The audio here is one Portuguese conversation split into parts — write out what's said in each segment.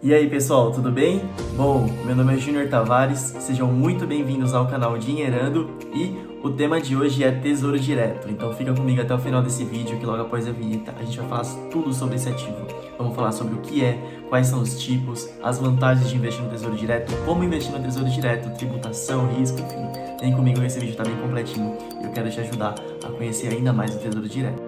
E aí pessoal, tudo bem? Bom, meu nome é Júnior Tavares, sejam muito bem-vindos ao canal Dinheirando e o tema de hoje é Tesouro Direto. Então fica comigo até o final desse vídeo que logo após a vinheta a gente vai falar tudo sobre esse ativo. Vamos falar sobre o que é, quais são os tipos, as vantagens de investir no Tesouro Direto, como investir no Tesouro Direto, tributação, risco, enfim. Vem comigo, esse vídeo tá bem completinho e eu quero te ajudar a conhecer ainda mais o Tesouro Direto.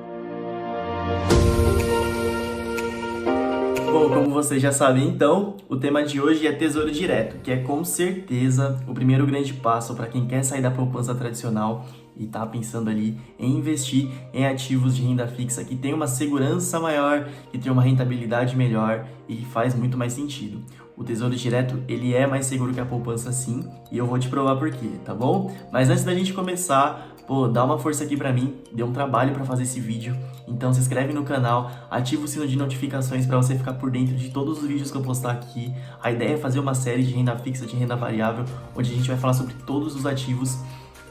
Bom, como vocês já sabem, então, o tema de hoje é Tesouro Direto, que é com certeza o primeiro grande passo para quem quer sair da poupança tradicional e está pensando ali em investir em ativos de renda fixa que tem uma segurança maior, que tem uma rentabilidade melhor e que faz muito mais sentido. O Tesouro Direto, ele é mais seguro que a poupança sim, e eu vou te provar por quê, tá bom? Mas antes da gente começar, dá uma força aqui pra mim, deu um trabalho pra fazer esse vídeo, então se inscreve no canal, ativa o sino de notificações pra você ficar por dentro de todos os vídeos que eu postar aqui. A ideia é fazer uma série de renda fixa, de renda variável, onde a gente vai falar sobre todos os ativos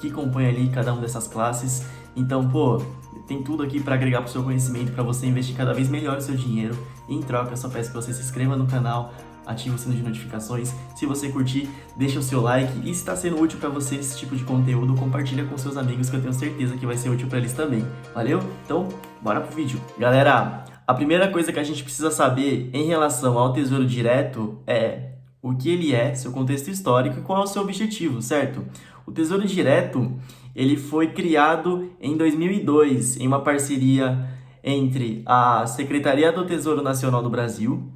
que compõem ali cada uma dessas classes. Então, tem tudo aqui para agregar pro seu conhecimento, para você investir cada vez melhor o seu dinheiro. E em troca, eu só peço que você se inscreva no canal, ative o sino de notificações. Se você curtir, deixa o seu like. E se está sendo útil para você esse tipo de conteúdo, compartilha com seus amigos, que eu tenho certeza que vai ser útil para eles também. Valeu? Então, bora pro vídeo. Galera, a primeira coisa que a gente precisa saber em relação ao Tesouro Direto é o que ele é, seu contexto histórico e qual é o seu objetivo, certo? O Tesouro Direto, ele foi criado em 2002 em uma parceria entre a Secretaria do Tesouro Nacional do Brasil,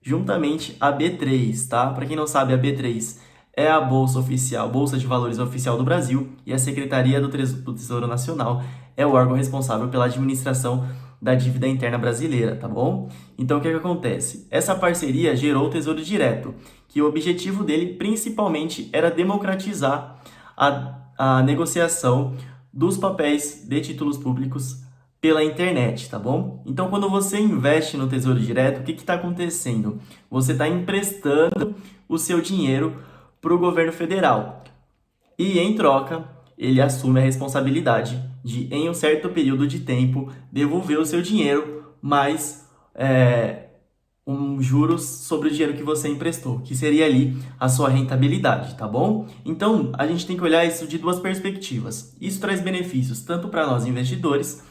juntamente a B3, tá? Para quem não sabe, a B3 é a bolsa oficial, Bolsa de Valores oficial do Brasil, e a Secretaria do Tesouro Nacional é o órgão responsável pela administração da dívida interna brasileira, tá bom? Então, o que acontece? Essa parceria gerou o Tesouro Direto, que o objetivo dele, principalmente, era democratizar a negociação dos papéis de títulos públicos pela internet, tá bom? Então, quando você investe no Tesouro Direto, o que está acontecendo? Você está emprestando o seu dinheiro para o governo federal. E, em troca, ele assume a responsabilidade de, em um certo período de tempo, devolver o seu dinheiro mais juros sobre o dinheiro que você emprestou, que seria ali a sua rentabilidade, tá bom? Então, a gente tem que olhar isso de duas perspectivas. Isso traz benefícios tanto para nós investidores,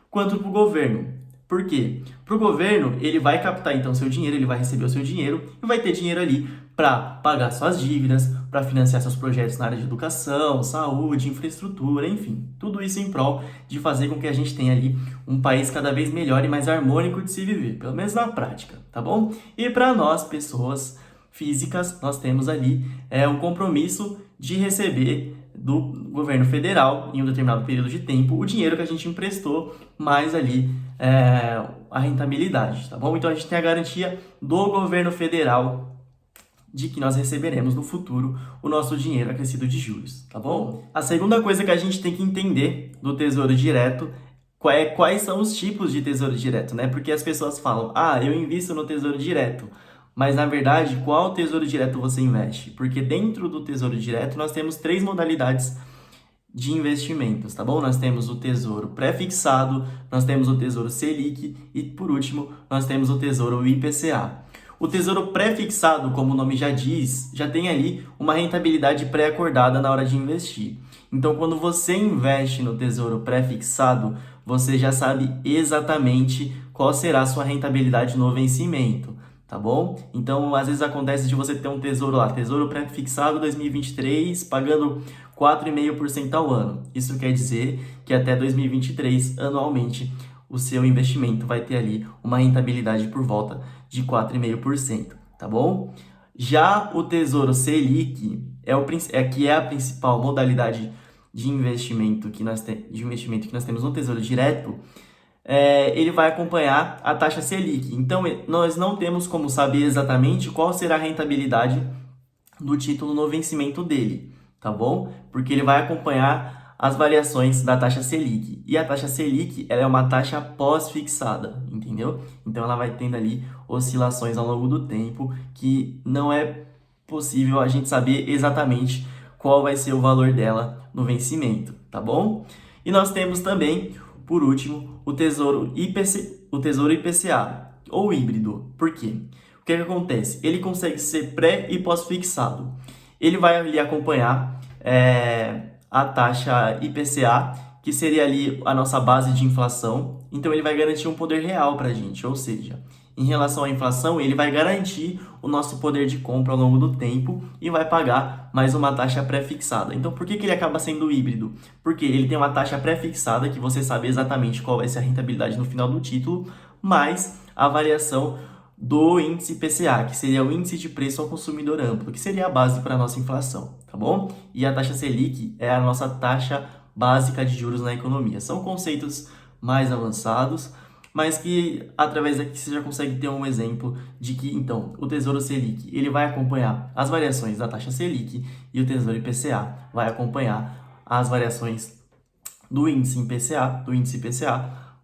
quanto para o governo. Por quê? Para o governo, ele vai captar então seu dinheiro, ele vai receber o seu dinheiro e vai ter dinheiro ali para pagar suas dívidas, para financiar seus projetos na área de educação, saúde, infraestrutura, enfim. Tudo isso em prol de fazer com que a gente tenha ali um país cada vez melhor e mais harmônico de se viver, pelo menos na prática, tá bom? E para nós, pessoas físicas, nós temos ali um compromisso de receber do governo federal, em um determinado período de tempo, o dinheiro que a gente emprestou, mais ali a rentabilidade, tá bom? Então a gente tem a garantia do governo federal de que nós receberemos no futuro o nosso dinheiro acrescido de juros, tá bom? A segunda coisa que a gente tem que entender do Tesouro Direto é quais são os tipos de Tesouro Direto, né? Porque as pessoas falam, eu invisto no Tesouro Direto, mas na verdade, qual Tesouro Direto você investe? Porque dentro do Tesouro Direto nós temos 3 modalidades de investimentos, tá bom? Nós temos o Tesouro Pré-fixado, nós temos o Tesouro Selic e, por último, nós temos o Tesouro IPCA. O Tesouro Pré-fixado, como o nome já diz, já tem ali uma rentabilidade pré-acordada na hora de investir. Então, quando você investe no Tesouro Pré-fixado, você já sabe exatamente qual será a sua rentabilidade no vencimento, tá bom? Então, às vezes acontece de você ter um tesouro lá, Tesouro Pré-fixado 2023, pagando 4,5% ao ano. Isso quer dizer que até 2023, anualmente, o seu investimento vai ter ali uma rentabilidade por volta de 4,5%, tá bom? Já o Tesouro Selic que é a principal modalidade de investimento que nós temos no Tesouro Direto, ele vai acompanhar a taxa Selic. Então, nós não temos como saber exatamente qual será a rentabilidade do título no vencimento dele, tá bom? Porque ele vai acompanhar as variações da taxa Selic. E a taxa Selic, ela é uma taxa pós-fixada, entendeu? Então, ela vai tendo ali oscilações ao longo do tempo que não é possível a gente saber exatamente qual vai ser o valor dela no vencimento, tá bom? E nós temos também, por último, o Tesouro IPCA, ou híbrido. Por quê? O que acontece? Ele consegue ser pré e pós-fixado. Ele vai ali acompanhar a taxa IPCA, que seria ali a nossa base de inflação. Então, ele vai garantir um poder real para a gente, ou seja, em relação à inflação, ele vai garantir o nosso poder de compra ao longo do tempo e vai pagar mais uma taxa pré-fixada. Então, por que ele acaba sendo híbrido? Porque ele tem uma taxa pré-fixada, que você sabe exatamente qual vai ser a rentabilidade no final do título, mais a variação do índice IPCA, que seria o índice de preço ao consumidor amplo, que seria a base para a nossa inflação, tá bom? E a taxa Selic é a nossa taxa básica de juros na economia. São conceitos mais avançados, mas que através daqui você já consegue ter um exemplo de que, então, o Tesouro Selic ele vai acompanhar as variações da taxa Selic e o Tesouro IPCA vai acompanhar as variações do índice IPCA,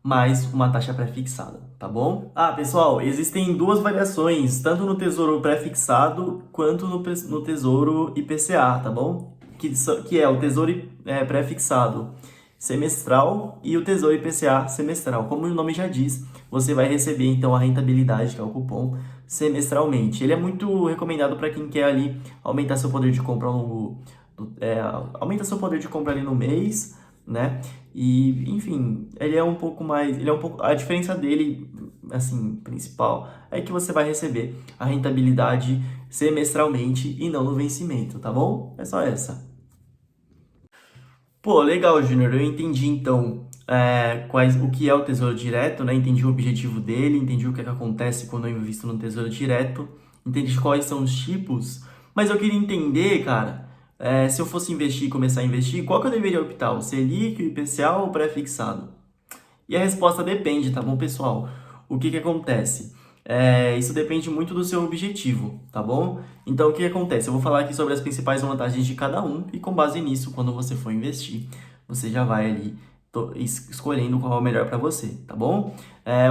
mais uma taxa pré-fixada, tá bom? Ah, pessoal, existem duas variações, tanto no Tesouro pré-fixado quanto no Tesouro IPCA, tá bom? Que é o Tesouro pré-fixado semestral e o Tesouro IPCA semestral. Como o nome já diz, você vai receber então a rentabilidade, que é o cupom, semestralmente. Ele é muito recomendado para quem quer ali aumentar seu poder de compra ao longo aumenta seu poder de compra ali no mês, né? E, enfim, a diferença dele, assim, principal, é que você vai receber a rentabilidade semestralmente e não no vencimento, tá bom? É só essa. Pô, legal, Júnior. Eu entendi então o que é o Tesouro Direto, né? Entendi o objetivo dele, entendi o que acontece quando eu invisto no Tesouro Direto, entendi quais são os tipos, mas eu queria entender, cara, se eu fosse investir e começar a investir, qual que eu deveria optar? O Selic, o IPCA ou o pré-fixado? E a resposta depende, tá bom, pessoal? O que acontece? Isso depende muito do seu objetivo, tá bom? Então, o que acontece? Eu vou falar aqui sobre as principais vantagens de cada um e com base nisso, quando você for investir, você já vai ali escolhendo qual é o melhor para você, tá bom?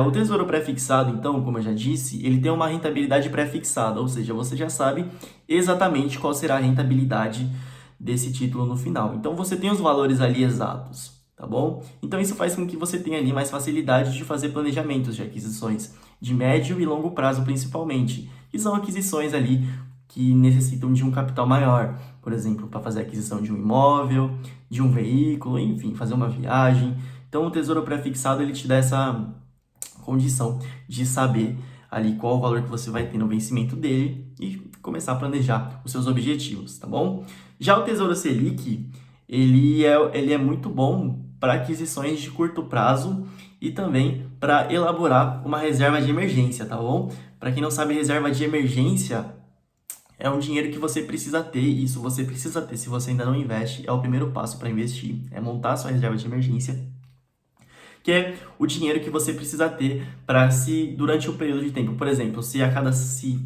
O Tesouro Pré-fixado, então, como eu já disse, ele tem uma rentabilidade pré-fixada, ou seja, você já sabe exatamente qual será a rentabilidade desse título no final. Então, você tem os valores ali exatos. Tá bom? Então isso faz com que você tenha ali mais facilidade de fazer planejamentos de aquisições de médio e longo prazo principalmente, que são aquisições ali que necessitam de um capital maior, por exemplo, para fazer a aquisição de um imóvel, de um veículo, enfim, fazer uma viagem. Então o Tesouro Pré-fixado ele te dá essa condição de saber ali qual o valor que você vai ter no vencimento dele e começar a planejar os seus objetivos, tá bom? Já o Tesouro Selic, ele é muito bom para aquisições de curto prazo e também para elaborar uma reserva de emergência, tá bom? Para quem não sabe, reserva de emergência é um dinheiro que você precisa ter, e isso você precisa ter se você ainda não investe, é o primeiro passo para investir, é montar a sua reserva de emergência, que é o dinheiro que você precisa ter para se durante um período de tempo. Por exemplo, se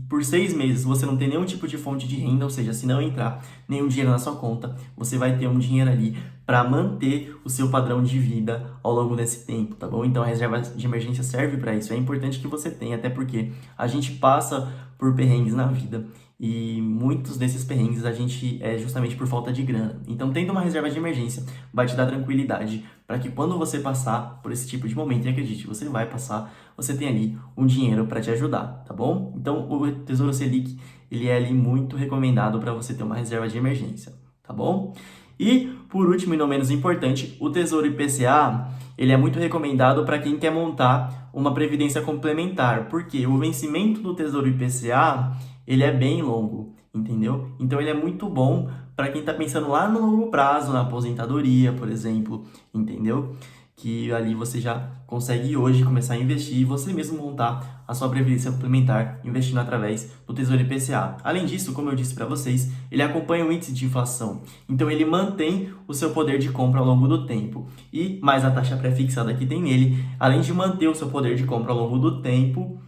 por 6 meses você não tem nenhum tipo de fonte de renda, ou seja, se não entrar nenhum dinheiro na sua conta, você vai ter um dinheiro ali para manter o seu padrão de vida ao longo desse tempo, tá bom? Então a reserva de emergência serve para isso. É importante que você tenha, até porque a gente passa por perrengues na vida. E muitos desses perrengues a gente é justamente por falta de grana. Então, tendo uma reserva de emergência vai te dar tranquilidade para que quando você passar por esse tipo de momento, e acredite, você vai passar, você tem ali um dinheiro para te ajudar, tá bom? Então, o Tesouro Selic, ele é ali muito recomendado para você ter uma reserva de emergência, tá bom? E, por último e não menos importante, o Tesouro IPCA, ele é muito recomendado para quem quer montar uma previdência complementar, porque o vencimento do Tesouro IPCA ele é bem longo, entendeu? Então ele é muito bom para quem está pensando lá no longo prazo, na aposentadoria, por exemplo, entendeu? Que ali você já consegue hoje começar a investir e você mesmo montar a sua previdência complementar investindo através do Tesouro IPCA. Além disso, como eu disse para vocês, ele acompanha o índice de inflação. Então ele mantém o seu poder de compra ao longo do tempo. E mais a taxa pré-fixada que tem nele, além de manter o seu poder de compra ao longo do tempo,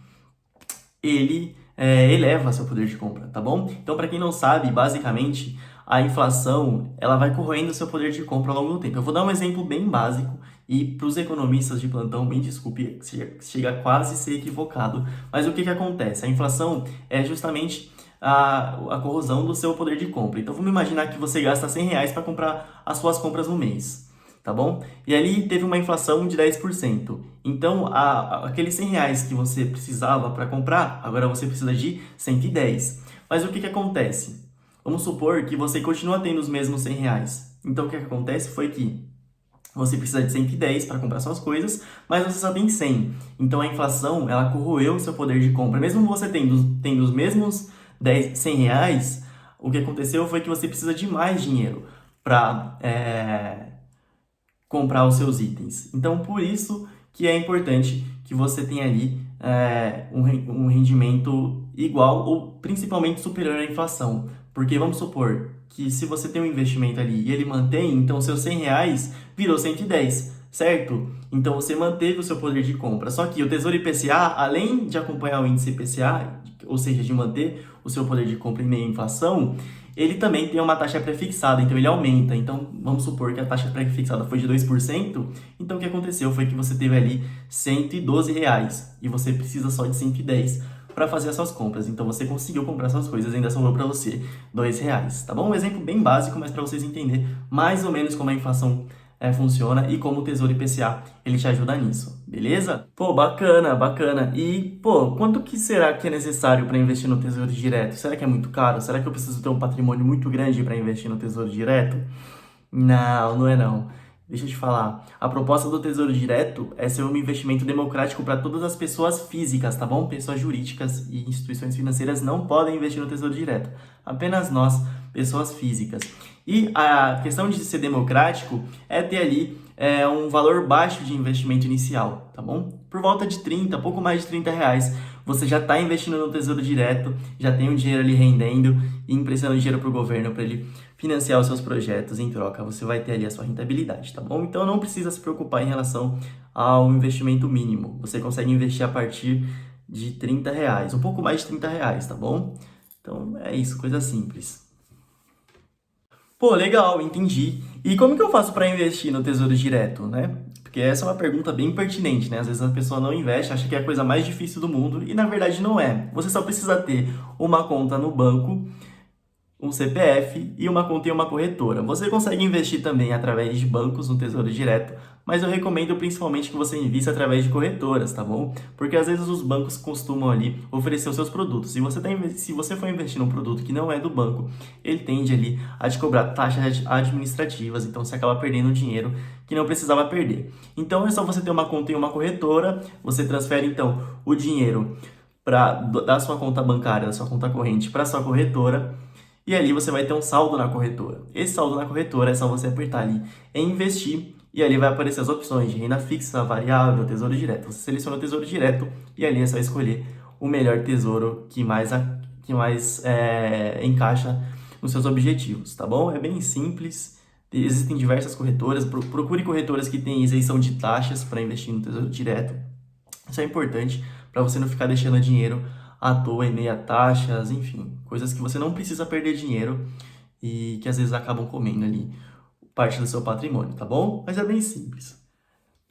ele eleva seu poder de compra, tá bom? Então, para quem não sabe, basicamente, a inflação, ela vai corroendo seu poder de compra ao longo do tempo. Eu vou dar um exemplo bem básico e para os economistas de plantão, me desculpe, chega a quase ser equivocado, mas o que acontece? A inflação é justamente a corrosão do seu poder de compra. Então, vamos imaginar que você gasta R$ 100 para comprar as suas compras no mês. tá bom? E ali teve uma inflação de 10%. Então, aqueles R$ 100 que você precisava para comprar, agora você precisa de 110. Mas o que que acontece? Vamos supor que você continua tendo os mesmos R$ 100. Então, o que que acontece foi que você precisa de 110 para comprar suas coisas, mas você só tem 100. Então, a inflação, ela corroeu o seu poder de compra. Mesmo você tendo os mesmos 100 reais, o que aconteceu foi que você precisa de mais dinheiro para comprar os seus itens. Então, por isso que é importante que você tenha ali um rendimento igual ou principalmente superior à inflação. Porque vamos supor que se você tem um investimento ali e ele mantém, então seus 100 reais virou 110, certo? Então você manteve o seu poder de compra. Só que o Tesouro IPCA, além de acompanhar o índice IPCA, ou seja, de manter o seu poder de compra em meio à inflação, ele também tem uma taxa pré-fixada, então ele aumenta. Então, vamos supor que a taxa pré-fixada foi de 2%, então o que aconteceu foi que você teve ali 112 reais e você precisa só de 110 para fazer as suas compras. Então, você conseguiu comprar suas coisas e ainda sobrou para você R$ 2, tá bom? Um exemplo bem básico, mas para vocês entenderem mais ou menos como a inflação funciona e como o Tesouro IPCA ele te ajuda nisso, beleza? Pô, bacana, bacana. E, pô, quanto que será que é necessário para investir no Tesouro Direto? Será que é muito caro? Será que eu preciso ter um patrimônio muito grande para investir no Tesouro Direto? Não, não é não. Deixa eu te falar. A proposta do Tesouro Direto é ser um investimento democrático para todas as pessoas físicas, tá bom? Pessoas jurídicas e instituições financeiras não podem investir no Tesouro Direto. Apenas nós, pessoas físicas. E a questão de ser democrático é ter ali um valor baixo de investimento inicial, tá bom? Por volta de 30, pouco mais de R$ 30, você já está investindo no Tesouro Direto, já tem o dinheiro ali rendendo e emprestando dinheiro para o governo para ele financiar os seus projetos. Em troca, você vai ter ali a sua rentabilidade, tá bom? Então não precisa se preocupar em relação ao investimento mínimo. Você consegue investir a partir de R$ 30, um pouco mais de R$ 30, tá bom? Então é isso, coisa simples. Pô, legal, entendi. E como que eu faço para investir no Tesouro Direto, né? Porque essa é uma pergunta bem pertinente, né? Às vezes a pessoa não investe, acha que é a coisa mais difícil do mundo e na verdade não é. Você só precisa ter uma conta no banco, um CPF e uma conta em uma corretora. Você consegue investir também através de bancos no Tesouro Direto, mas eu recomendo principalmente que você invista através de corretoras, tá bom? Porque às vezes os bancos costumam ali oferecer os seus produtos. Se você for investir num produto que não é do banco, ele tende ali a te cobrar taxas administrativas, então você acaba perdendo dinheiro que não precisava perder. Então é só você ter uma conta em uma corretora, você transfere então o dinheiro da sua conta bancária, da sua conta corrente para sua corretora. E ali você vai ter um saldo na corretora. Esse saldo na corretora é só você apertar ali em investir e ali vai aparecer as opções de renda fixa, variável, tesouro direto. Você seleciona o tesouro direto e ali é só escolher o melhor tesouro que mais encaixa nos seus objetivos, tá bom? É bem simples. Existem diversas corretoras. Procure corretoras que têm isenção de taxas para investir no tesouro direto. Isso é importante para você não ficar deixando dinheiro à toa em meio a taxas, enfim, coisas que você não precisa perder dinheiro e que às vezes acabam comendo ali parte do seu patrimônio, tá bom? Mas é bem simples.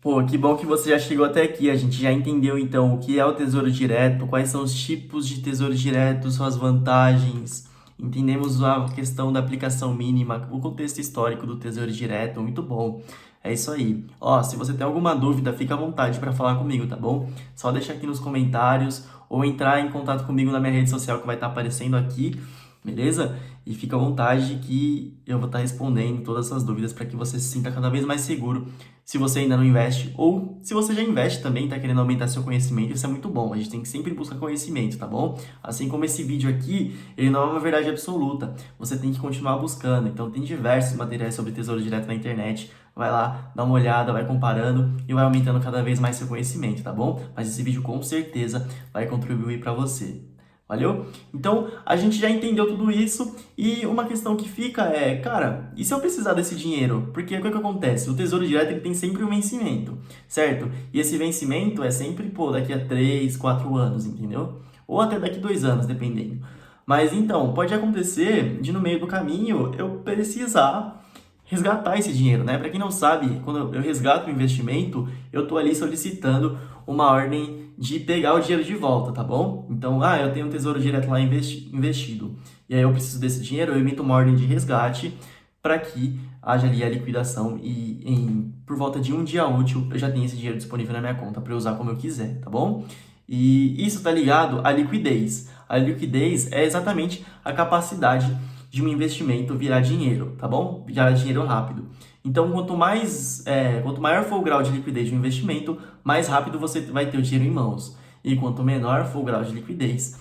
Pô, que bom que você já chegou até aqui. A gente já entendeu então o que é o Tesouro Direto, quais são os tipos de Tesouro Direto, suas vantagens. Entendemos a questão da aplicação mínima, o contexto histórico do Tesouro Direto, muito bom. É isso aí. Ó, se você tem alguma dúvida, fica à vontade para falar comigo, tá bom? Só deixa aqui nos comentários ou entrar em contato comigo na minha rede social que vai estar aparecendo aqui, beleza? E fica à vontade que eu vou estar respondendo todas essas dúvidas para que você se sinta cada vez mais seguro se você ainda não investe ou se você já investe também, está querendo aumentar seu conhecimento, isso é muito bom. A gente tem que sempre buscar conhecimento, tá bom? Assim como esse vídeo aqui, ele não é uma verdade absoluta. Você tem que continuar buscando. Então tem diversos materiais sobre Tesouro Direto na internet. Vai lá, dá uma olhada, vai comparando e vai aumentando cada vez mais seu conhecimento, tá bom? Mas esse vídeo com certeza vai contribuir para você. Valeu? Então, a gente já entendeu tudo isso e uma questão que fica é, cara, e se eu precisar desse dinheiro? Porque o que acontece? O Tesouro Direto ele tem sempre um vencimento, certo? E esse vencimento é sempre, pô, daqui a 3, 4 anos, entendeu? Ou até daqui 2 anos, dependendo. Mas então, pode acontecer de no meio do caminho eu precisar resgatar esse dinheiro, né? Para quem não sabe, quando eu resgato o investimento, eu tô ali solicitando uma ordem de pegar o dinheiro de volta, tá bom? Então, eu tenho um tesouro direto lá investido, e aí eu preciso desse dinheiro, eu emito uma ordem de resgate, para que haja ali a liquidação e por volta de um dia útil eu já tenho esse dinheiro disponível na minha conta para eu usar como eu quiser, tá bom? E isso tá ligado à liquidez. A liquidez é exatamente a capacidade de um investimento virar dinheiro, tá bom? Virar dinheiro rápido. Então, quanto maior for o grau de liquidez de um investimento, mais rápido você vai ter o dinheiro em mãos. E quanto menor for o grau de liquidez,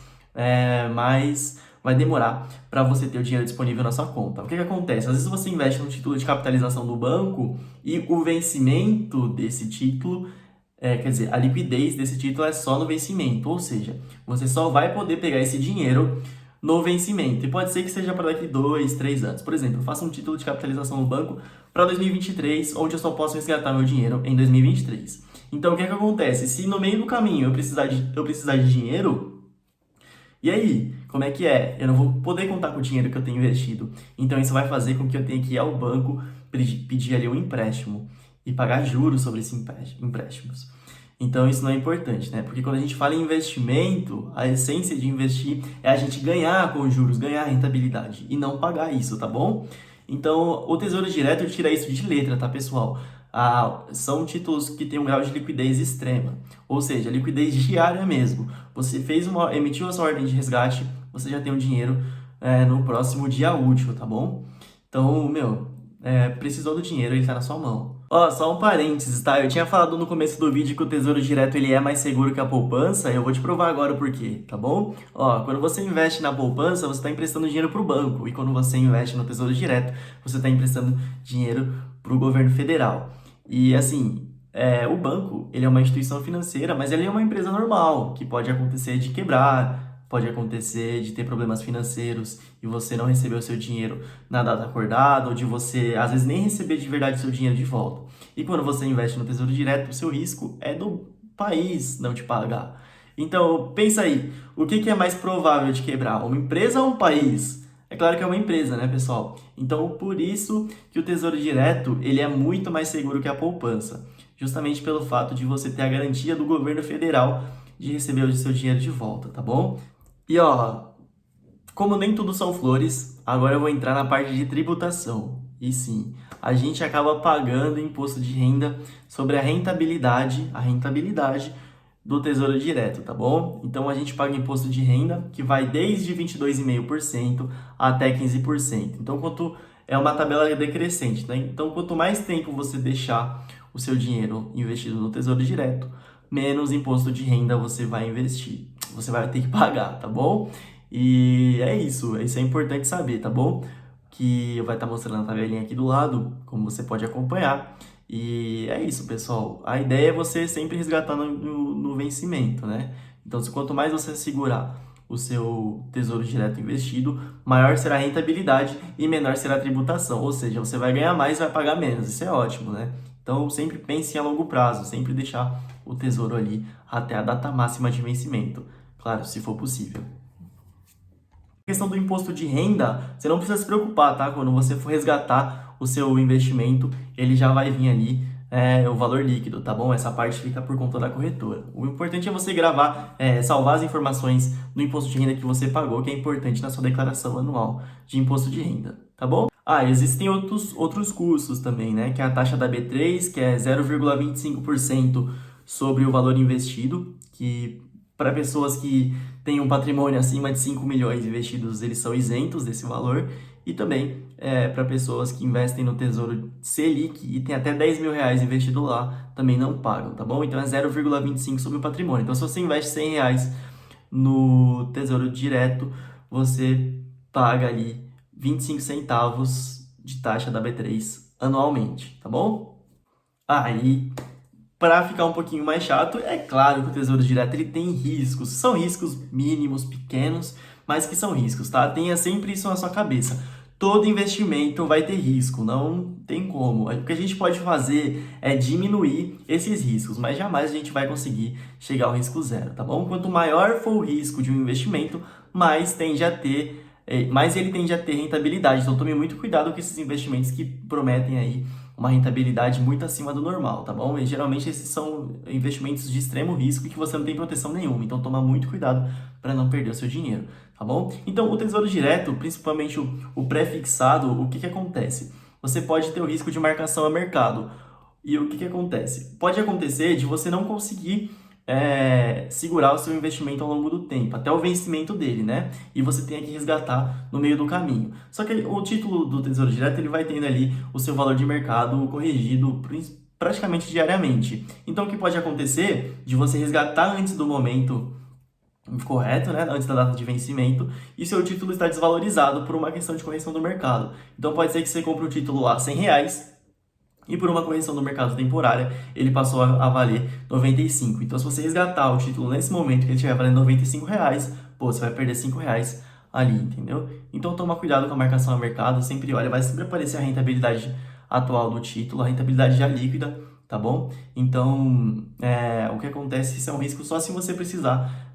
mais vai demorar para você ter o dinheiro disponível na sua conta. O que acontece? Às vezes você investe no título de capitalização do banco e o vencimento desse título, quer dizer, a liquidez desse título é só no vencimento, ou seja, você só vai poder pegar esse dinheiro no vencimento. E pode ser que seja para daqui 2, 3 anos. Por exemplo, eu faço um título de capitalização no banco para 2023, onde eu só posso resgatar meu dinheiro em 2023. Então, o que acontece? Se no meio do caminho eu precisar de dinheiro, e aí? Como é que é? Eu não vou poder contar com o dinheiro que eu tenho investido. Então, isso vai fazer com que eu tenha que ir ao banco pedir ali um empréstimo e pagar juros sobre esses empréstimos. Então, isso não é importante, né? Porque quando a gente fala em investimento, a essência de investir é a gente ganhar com os juros, ganhar rentabilidade e não pagar isso, tá bom? Então, o Tesouro Direto tira isso de letra, tá, pessoal? São títulos que têm um grau de liquidez extrema, ou seja, liquidez diária mesmo. Você emitiu a sua ordem de resgate, você já tem o dinheiro no próximo dia útil, tá bom? Então, precisou do dinheiro, ele tá na sua mão. Ó, só um parênteses, tá? Eu tinha falado no começo do vídeo que o Tesouro Direto ele é mais seguro que a poupança, eu vou te provar agora o porquê, tá bom? Ó, quando você investe na poupança, você está emprestando dinheiro pro banco, e quando você investe no Tesouro Direto, você está emprestando dinheiro pro governo federal. E assim, o banco, ele é uma instituição financeira, mas ele é uma empresa normal, que pode acontecer de quebrar, pode acontecer de ter problemas financeiros e você não receber o seu dinheiro na data acordada, ou de você, às vezes, nem receber de verdade o seu dinheiro de volta. E quando você investe no Tesouro Direto, o seu risco é do país não te pagar. Então, pensa aí, o que é mais provável de quebrar? Uma empresa ou um país? É claro que é uma empresa, né, pessoal? Então, por isso que o Tesouro Direto, ele é muito mais seguro que a poupança. Justamente pelo fato de você ter a garantia do governo federal de receber o seu dinheiro de volta, tá bom? E ó, como nem tudo são flores, agora eu vou entrar na parte de tributação. E sim, a gente acaba pagando imposto de renda sobre a rentabilidade do Tesouro Direto, tá bom? Então a gente paga imposto de renda que vai desde 22,5% até 15%. Então é uma tabela decrescente, né? Então quanto mais tempo você deixar o seu dinheiro investido no Tesouro Direto, menos imposto de renda você vai investir. Você vai ter que pagar, tá bom? E é isso é importante saber, tá bom? Que vai estar mostrando a tabelinha aqui do lado, como você pode acompanhar. E é isso, pessoal. A ideia é você sempre resgatar no vencimento, né? Então, quanto mais você segurar o seu Tesouro Direto investido, maior será a rentabilidade e menor será a tributação. Ou seja, você vai ganhar mais e vai pagar menos. Isso é ótimo, né? Então, sempre pense em a longo prazo, sempre deixar o tesouro ali até a data máxima de vencimento. Claro, se for possível. A questão do imposto de renda, você não precisa se preocupar, tá? Quando você for resgatar o seu investimento, ele já vai vir ali o valor líquido, tá bom? Essa parte fica por conta da corretora. O importante é você salvar as informações do imposto de renda que você pagou, que é importante na sua declaração anual de imposto de renda, tá bom? Existem outros custos também, né? Que é a taxa da B3, que é 0,25% sobre o valor investido, que para pessoas que têm um patrimônio acima de 5 milhões investidos, eles são isentos desse valor. E também para pessoas que investem no Tesouro Selic e tem até 10 mil reais investido lá, também não pagam, tá bom? Então é 0,25 sobre o patrimônio. Então se você investe 100 reais no Tesouro Direto, você paga ali 25 centavos de taxa da B3 anualmente, tá bom? E para ficar um pouquinho mais chato, é claro que o Tesouro Direto ele tem riscos. São riscos mínimos, pequenos, mas que são riscos, tá? Tenha sempre isso na sua cabeça. Todo investimento vai ter risco, não tem como. O que a gente pode fazer é diminuir esses riscos, mas jamais a gente vai conseguir chegar ao risco zero, tá bom? Quanto maior for o risco de um investimento, mais ele tende a ter rentabilidade. Então tome muito cuidado com esses investimentos que prometem aí uma rentabilidade muito acima do normal, tá bom? E geralmente esses são investimentos de extremo risco e que você não tem proteção nenhuma. Então toma muito cuidado para não perder o seu dinheiro, tá bom? Então, o Tesouro Direto, principalmente o pré-fixado, o que acontece? Você pode ter o risco de marcação a mercado. E o que acontece? Pode acontecer de você não conseguir segurar o seu investimento ao longo do tempo, até o vencimento dele, né? E você tenha que resgatar no meio do caminho. Só que o título do Tesouro Direto, ele vai tendo ali o seu valor de mercado corrigido praticamente diariamente. Então, o que pode acontecer de você resgatar antes do momento correto, né, antes da data de vencimento, e seu título está desvalorizado por uma questão de correção do mercado. Então, pode ser que você compre o título lá R$ 100, e por uma correção do mercado temporária, ele passou a valer 95. Então, se você resgatar o título nesse momento que ele estiver valendo R$ 95, pô, você vai perder R$ 5 ali, entendeu? Então, toma cuidado com a marcação a mercado, sempre olha, vai sempre aparecer a rentabilidade atual do título, a rentabilidade já líquida, tá bom? Então, o que acontece, isso é um risco só se você precisar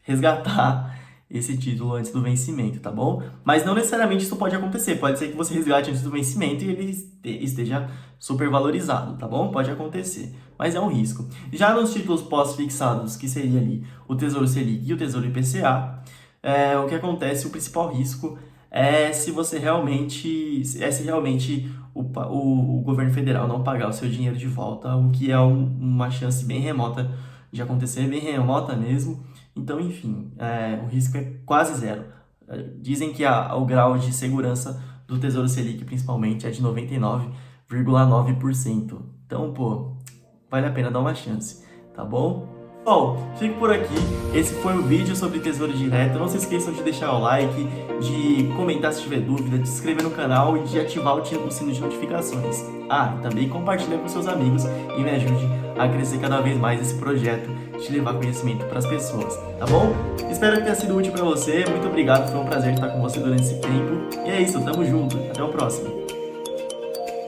resgatar esse título antes do vencimento, tá bom? Mas não necessariamente isso pode acontecer. Pode ser que você resgate antes do vencimento e ele esteja super valorizado, tá bom? Pode acontecer, mas é um risco. Já nos títulos pós-fixados, que seria ali o Tesouro Selic e o Tesouro IPCA, o que acontece, o principal risco é se realmente o governo federal não pagar o seu dinheiro de volta, o que é uma chance bem remota de acontecer, bem remota mesmo. Então, enfim, o risco é quase zero. Dizem que o grau de segurança do Tesouro Selic, principalmente, é de 99,9%. Então, pô, vale a pena dar uma chance, tá bom? Bom, fico por aqui. Esse foi o vídeo sobre Tesouro Direto. Não se esqueçam de deixar o like, de comentar se tiver dúvida, de se inscrever no canal e de ativar o sino de notificações. Ah, e também compartilha com seus amigos e me ajude a crescer cada vez mais esse projeto de levar conhecimento para as pessoas, tá bom? Espero que tenha sido útil para você. Muito obrigado, foi um prazer estar com você durante esse tempo. E é isso, tamo junto. Até o próximo.